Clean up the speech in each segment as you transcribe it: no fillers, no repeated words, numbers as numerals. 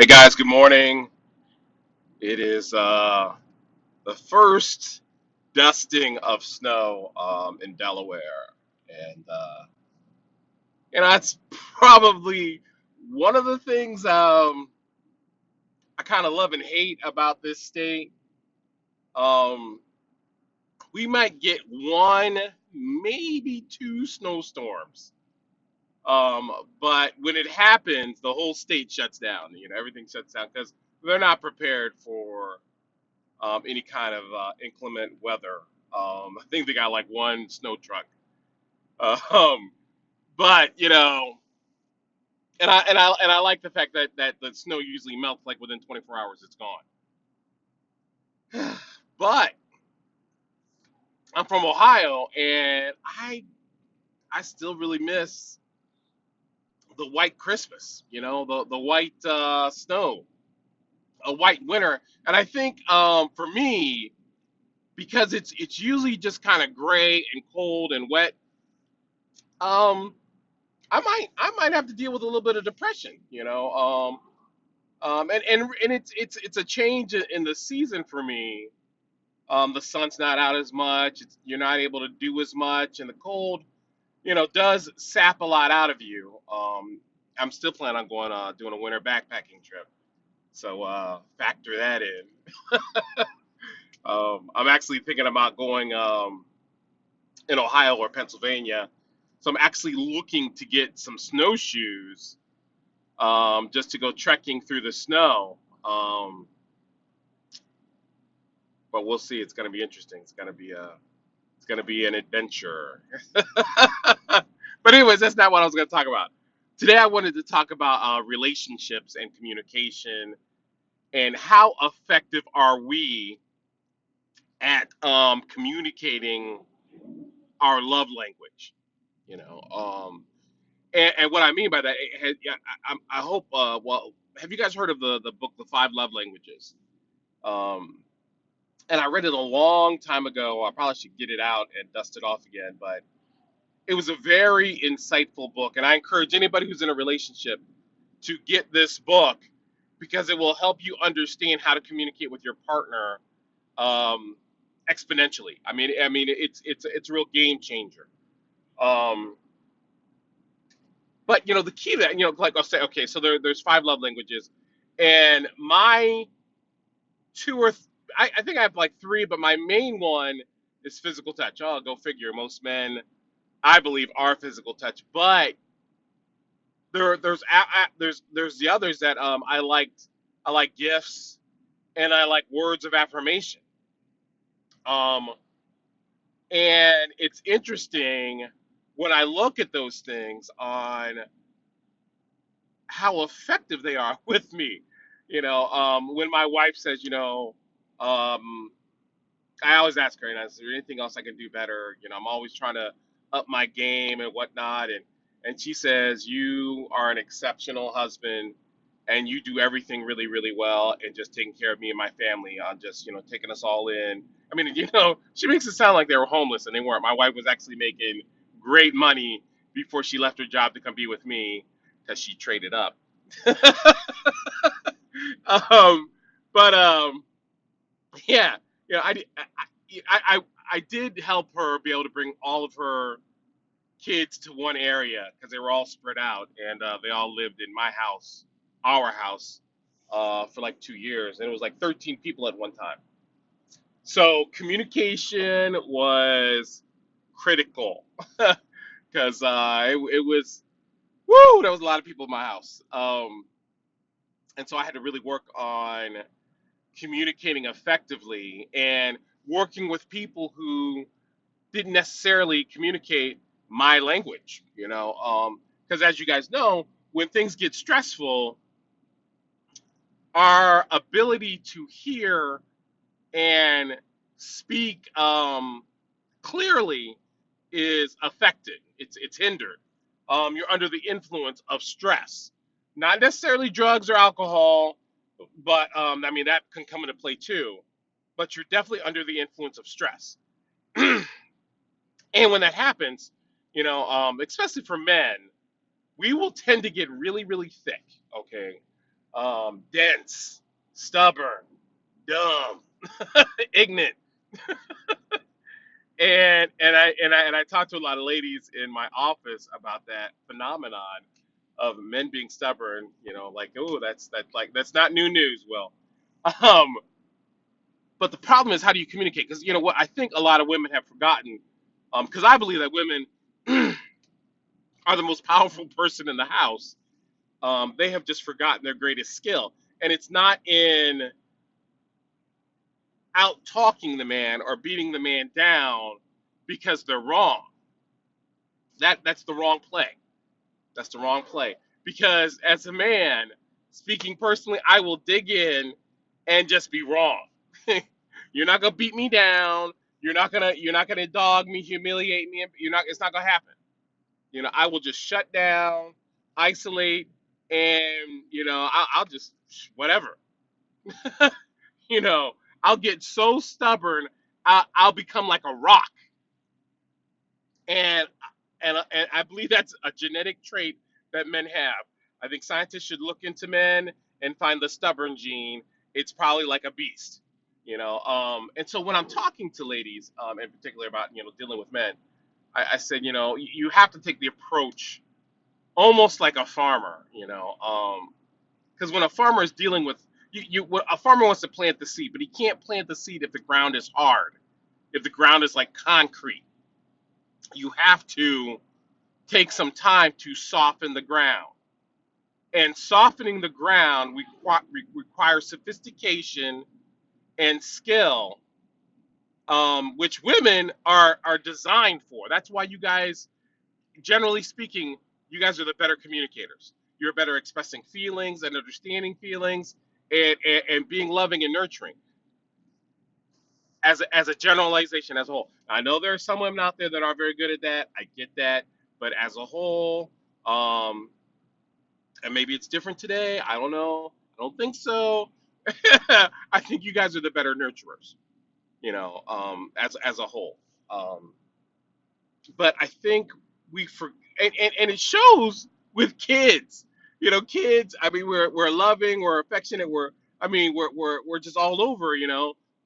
Hey guys, good morning. It is the first dusting of snow in Delaware, and that's probably one of the things I kind of love and hate about this state. Um, we might get one, maybe two snowstorms, um, but when it happens, the whole state shuts down. Everything shuts down because they're not prepared for any kind of inclement weather. I think they got like one snow truck. Um, but and I like the fact that the snow usually melts like within 24 hours. It's gone. But I'm from Ohio, and I still really miss the white Christmas. The white snow, a white winter. And I think for me, because it's usually just kind of gray and cold and wet. Um, I might have to deal with a little bit of depression. And it's a change in the season for me. The sun's not out as much. You're not able to do as much, and the cold, does sap a lot out of you. I'm still planning on going doing a winter backpacking trip, so factor that in. I'm actually thinking about going in Ohio or Pennsylvania, so I'm actually looking to get some snowshoes just to go trekking through the snow. Um, but we'll see. It's going to be interesting. It's going to be an adventure. But anyways, that's not what I was going to talk about. Today, I wanted to talk about relationships and communication and how effective are we at communicating our love language. You know, and what I mean by that, yeah, I hope. Well, have you guys heard of the book, The Five Love Languages? Um, and I read it a long time ago. I probably should get it out and dust it off again, but it was a very insightful book, and I encourage anybody who's in a relationship to get this book because it will help you understand how to communicate with your partner um, exponentially. I mean, it's a real game changer. Um, but the key to that, like I'll say, okay, so there's five love languages, and my two or th- I think I have like three, but my main one is physical touch. Oh, go figure. Most men, I believe, are physical touch, but there's the others that I liked. I like gifts and I like words of affirmation. Um, and it's interesting when I look at those things on how effective they are with me. When my wife says, um, I always ask her, is there anything else I can do better? I'm always trying to up my game and whatnot. And she says, you are an exceptional husband and you do everything really, really well and just taking care of me and my family on just, taking us all in. I mean, she makes it sound like they were homeless and they weren't. My wife was actually making great money before she left her job to come be with me because she traded up. um, but yeah, I did help her be able to bring all of her kids to one area because they were all spread out and they all lived in my house, our house, for like 2 years, and it was like 13 people at one time. So communication was critical because it was woo. There was a lot of people in my house, and so I had to really work on communicating effectively and working with people who didn't necessarily communicate my language, because as you guys know, when things get stressful, our ability to hear and speak clearly is affected. It's hindered. You're under the influence of stress, not necessarily drugs or alcohol, but I mean that can come into play too. But you're definitely under the influence of stress. And when that happens, especially for men, we will tend to get really, really thick. Okay. dense, stubborn, dumb, ignorant. And I talked to a lot of ladies in my office about that phenomenon of men being stubborn. Like, oh, that's not new news. Well, um, but the problem is, how do you communicate? Because what I think a lot of women have forgotten, because I believe that women are the most powerful person in the house. They have just forgotten their greatest skill, and it's not in out talking the man or beating the man down because they're wrong. That's the wrong play. That's the wrong play. Because as a man, speaking personally, I will dig in and just be wrong. You're not gonna beat me down. You're not gonna dog me, humiliate me. You're not. It's not gonna happen. I will just shut down, isolate, and I'll just whatever. you know, I'll get so stubborn, I'll become like a rock, and and I believe that's a genetic trait that men have. I think scientists should look into men and find the stubborn gene. It's probably like a beast, And so when I'm talking to ladies, in particular about dealing with men, I said, you have to take the approach almost like a farmer, because when a farmer is dealing with a farmer wants to plant the seed, but he can't plant the seed if the ground is hard, if the ground is like concrete. You have to take some time to soften the ground. And softening the ground requires sophistication and skill, which women are designed for. That's why you guys, generally speaking, you guys are the better communicators. You're better expressing feelings and understanding feelings, and being loving and nurturing as a generalization as a whole. I know there are some women out there that are very good at that. I get that. But as a whole, um, and maybe it's different today. I don't know. I don't think so. I think you guys are the better nurturers, as a whole. Um, but I think we for and it shows with kids. Kids. I mean, we're loving, we're affectionate, we're just all over.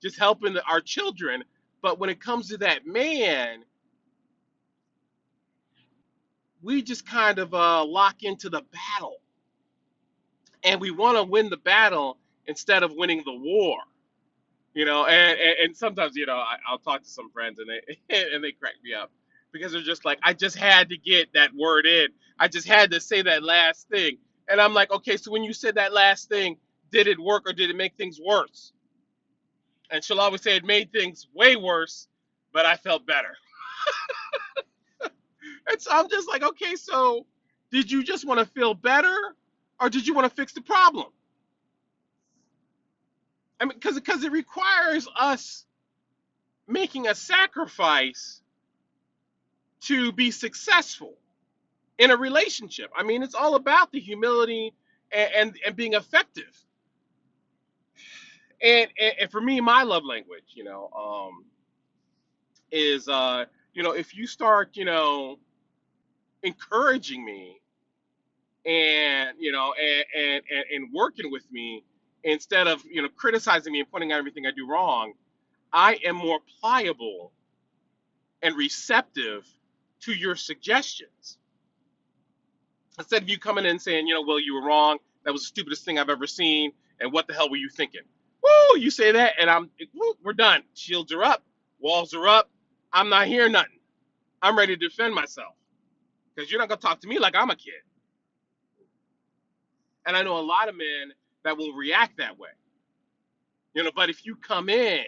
Just helping our children. But when it comes to that man, we just kind of lock into the battle, and we want to win the battle instead of winning the war. And sometimes I'll talk to some friends, and they and they crack me up because they're just like, I just had to get that word in. I just had to say that last thing. And I'm like, okay, so when you said that last thing, did it work or did it make things worse? And she'll always say it made things way worse, but I felt better. And so I'm just like, okay, so did you just want to feel better, or did you want to fix the problem? I mean, because it requires us making a sacrifice to be successful in a relationship. I mean, it's all about the humility and being effective. And for me, my love language, is if you start, encouraging me, and and working with me instead of criticizing me and pointing out everything I do wrong, I am more pliable and receptive to your suggestions. Instead of you coming in and saying, well, you were wrong. That was the stupidest thing I've ever seen. And what the hell were you thinking? Woo, you say that, and we're done. Shields are up, walls are up. I'm not hearing nothing. I'm ready to defend myself because you're not gonna talk to me like I'm a kid. And I know a lot of men that will react that way. But if you come in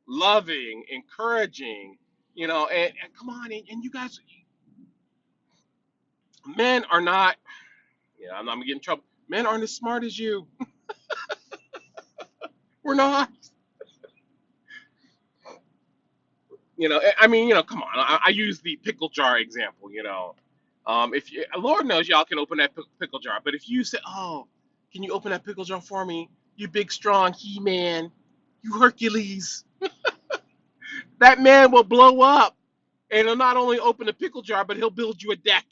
loving, encouraging, and come on, and you guys, men are not. I'm not gonna get in trouble. Men aren't as smart as you. We're not. I mean, come on. I use the pickle jar example. If you, Lord knows y'all can open that pickle jar, but if you say, "Oh, can you open that pickle jar for me? You big, strong He-Man, you Hercules," that man will blow up, and he'll not only open the pickle jar, but he'll build you a deck.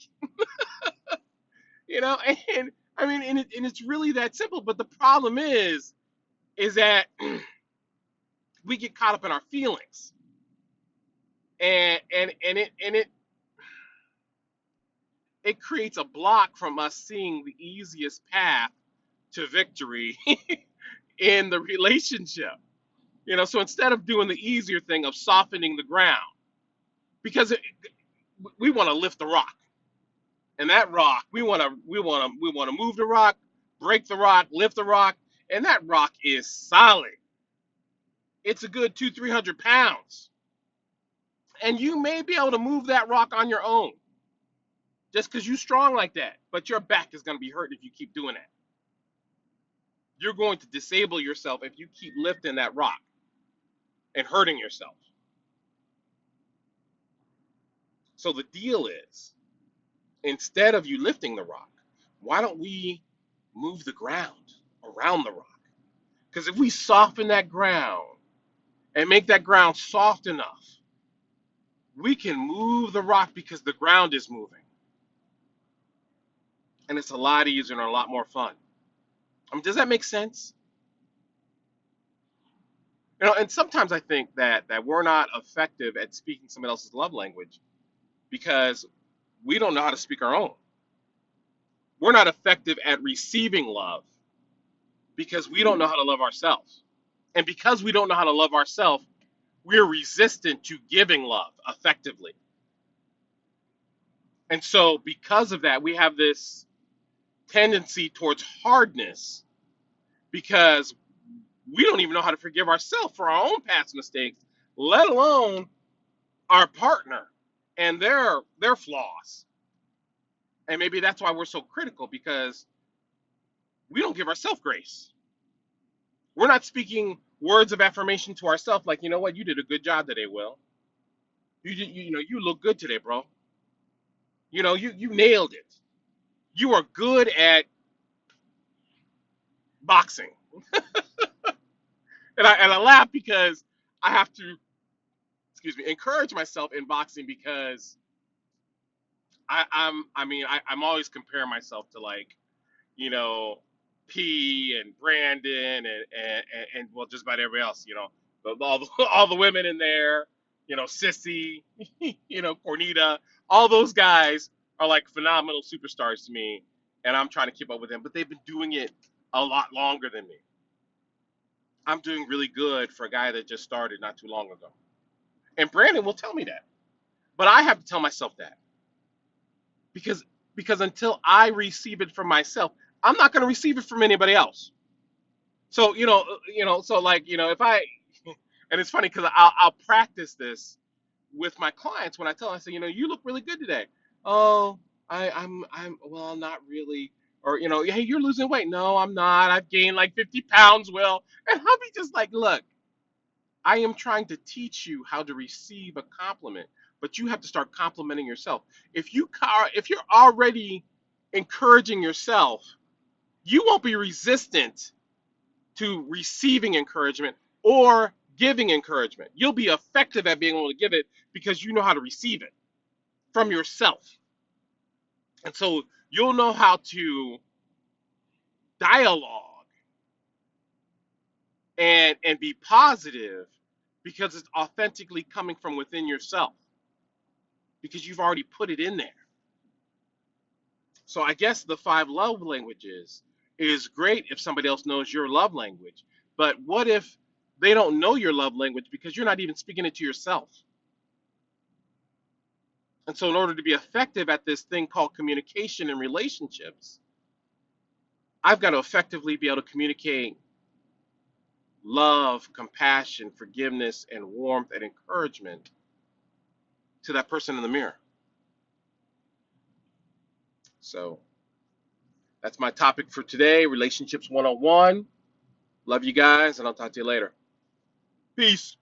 And I mean, and it's really that simple. But the problem is that we get caught up in our feelings, and it creates a block from us seeing the easiest path to victory in the relationship. So instead of doing the easier thing of softening the ground, because we want to lift the rock, and that rock we want to move the rock, break the rock, lift the rock, and that rock is solid. It's a good 200-300 pounds, and you may be able to move that rock on your own just because you're strong like that. But your back is going to be hurt if you keep doing that. You're going to disable yourself if you keep lifting that rock and hurting yourself. So the deal is, instead of you lifting the rock, why don't we move the ground around the rock? Because if we soften that ground and make that ground soft enough, we can move the rock because the ground is moving. And it's a lot easier and a lot more fun. Does that make sense? And sometimes I think that we're not effective at speaking somebody else's love language because we don't know how to speak our own. We're not effective at receiving love because we don't know how to love ourselves. And because we don't know how to love ourselves, we're resistant to giving love effectively. And so because of that, we have this tendency towards hardness because we don't even know how to forgive ourselves for our own past mistakes, let alone our partner and their flaws. And maybe that's why we're so critical, because we don't give ourselves grace. We're not speaking words of affirmation to ourselves like, you know what, you did a good job today, Will. You look good today, bro. You nailed it. You are good at boxing. And I laugh because I have to, encourage myself in boxing because I'm always comparing myself to, like, you know, P and Brandon and well, just about everybody else, all the women in there, Sissy, Cornita, all those guys are like phenomenal superstars to me, and I'm trying to keep up with them, but they've been doing it a lot longer than me. I'm doing really good for a guy that just started not too long ago. And Brandon will tell me that. But I have to tell myself that because until I receive it from myself, I'm not going to receive it from anybody else. So, so, like, if I, and it's funny because I'll practice this with my clients when I tell them, I say, you look really good today. Oh, well, not really. Or, hey, you're losing weight. No, I'm not. I've gained like 50 pounds, Will. And I'll be just like, look, I am trying to teach you how to receive a compliment, but you have to start complimenting yourself. If you're already encouraging yourself, you won't be resistant to receiving encouragement or giving encouragement. You'll be effective at being able to give it because you know how to receive it from yourself. And so you'll know how to dialogue and be positive because it's authentically coming from within yourself, because you've already put it in there. So I guess the 5 love languages is great if somebody else knows your love language. But what if they don't know your love language because you're not even speaking it to yourself? And so in order to be effective at this thing called communication in relationships, I've got to effectively be able to communicate love, compassion, forgiveness, and warmth and encouragement to that person in the mirror. So that's my topic for today, Relationships 101. Love you guys, and I'll talk to you later. Peace.